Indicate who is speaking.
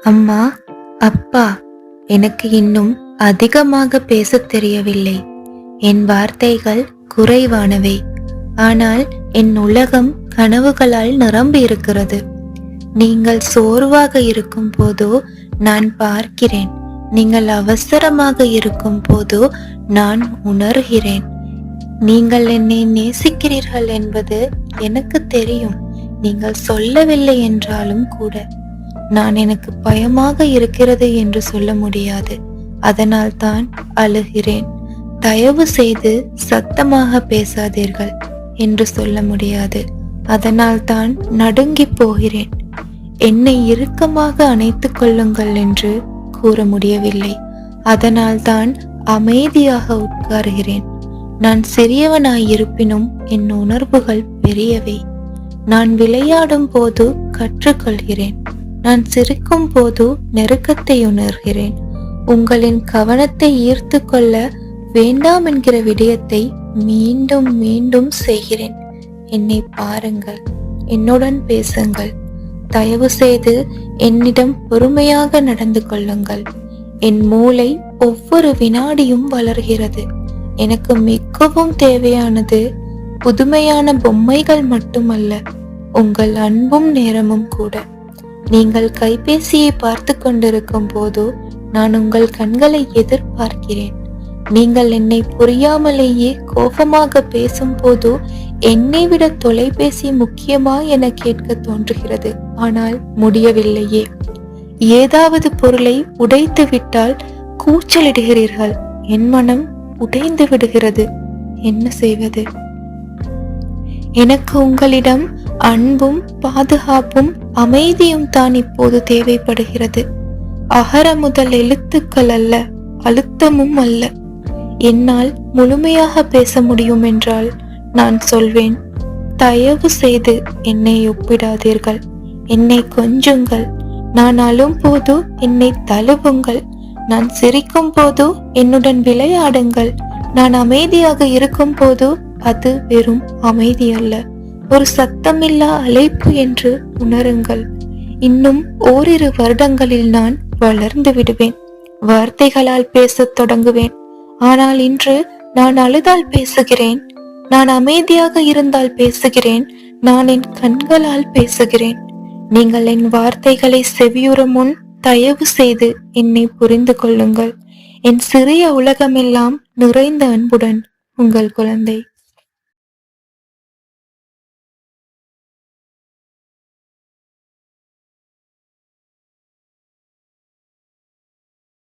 Speaker 1: அம்மா, அப்பா, எனக்கு இன்னும் அதிகமாக பேசத் தெரியவில்லை. என் வார்த்தைகள் குறைவானவை. ஆனால் என் உலகம் கனவுகளால் நிரம்பி இருக்கிறது. நீங்கள் சோர்வாக இருக்கும் போதோ நான் பார்க்கிறேன். நீங்கள் அவசரமாக இருக்கும் போதோ நான் உணர்கிறேன். நீங்கள் என்னை நேசிக்கிறீர்கள் என்பது எனக்கு தெரியும். நீங்கள் சொல்லவில்லை என்றாலும் கூட நான் எனக்கு பயமாக இருக்கிறது என்று சொல்ல முடியாது. அதனால் தான் அழுகிறேன். தயவு செய்து சத்தமாக பேசாதீர்கள் என்று சொல்ல முடியாது. அதனால் தான் நடுங்கி போகிறேன். என்னை இறுக்கமாக அணைத்துக் கொள்ளுங்கள் என்று கூற முடியவில்லை. அதனால் தான் அமைதியாக உட்காருகிறேன். நான் சிறியவனாய் இருப்பினும் என் உணர்வுகள் பெரியவை. நான் விளையாடும் போது கற்றுக்கொள்கிறேன். நான் சிரிக்கும் போது நெருக்கத்தை உணர்கிறேன். உங்களின் கவனத்தை ஈர்த்து கொள்ள வேண்டாம் என்கிற விடயத்தை மீண்டும் மீண்டும் செய்கிறேன். என்னை பாருங்கள், என்னுடன் பேசுங்கள். தயவு செய்து என்னிடம் பொறுமையாக நடந்து கொள்ளுங்கள். என் மூளை ஒவ்வொரு வினாடியும் வளர்கிறது. எனக்கு மிகவும் தேவையானது புதுமையான பொம்மைகள் மட்டுமல்ல, உங்கள் அன்பும் நேரமும் கூட. நீங்கள் கைபேசியை பார்த்து கொண்டிருக்கும் போது நான் உங்கள் கண்களை எதிர்பார்க்கிறேன். நீங்கள் என்னை புரியாமலேயே கோபமாக பேசும் போது என்னை விட தொலைபேசி முக்கியமா என கேட்க தோன்றுகிறது. ஆனால் முடியவில்லையே. ஏதாவது பொருளை உடைத்து விட்டால் கூச்சலிடுகிறீர்கள். என் மனம் உடைந்து விடுகிறது. என்ன செய்வது? எனக்கு உங்களிடம் அன்பும் பாதுகாப்பும் அமைதியும் தான் இப்போது தேவைப்படுகிறது. அகர முதல் எழுத்துக்கள் அல்ல, அழுத்தமும் அல்ல. என்னால் முழுமையாக பேச முடியும் என்றால் நான் சொல்வேன், தயவு செய்து என்னை ஒப்பிடாதீர்கள். என்னை கொஞ்சுங்கள். நான் அழும் போது என்னை தழுவுங்கள். நான் சிரிக்கும் போது என்னுடன் விளையாடுங்கள். நான் அமைதியாக இருக்கும் போது அது வெறும் அமைதி அல்ல, ஒரு சத்தமில்லா அழைப்பு என்று உணருங்கள். இன்னும் ஓரிரு வருடங்களில் நான் வளர்ந்து விடுவேன். வார்த்தைகளால் பேசத் தொடங்குவேன். ஆனால் இன்று நான் அழுதால் பேசுகிறேன். நான் அமைதியாக இருந்தால் பேசுகிறேன். நான் என் கண்களால் பேசுகிறேன். நீங்கள் என் வார்த்தைகளை செவியுற முன் தயவு செய்து என்னை புரிந்து கொள்ளுங்கள். என் சிறிய உலகமெல்லாம் நிறைந்த அன்புடன் உங்கள் குழந்தை.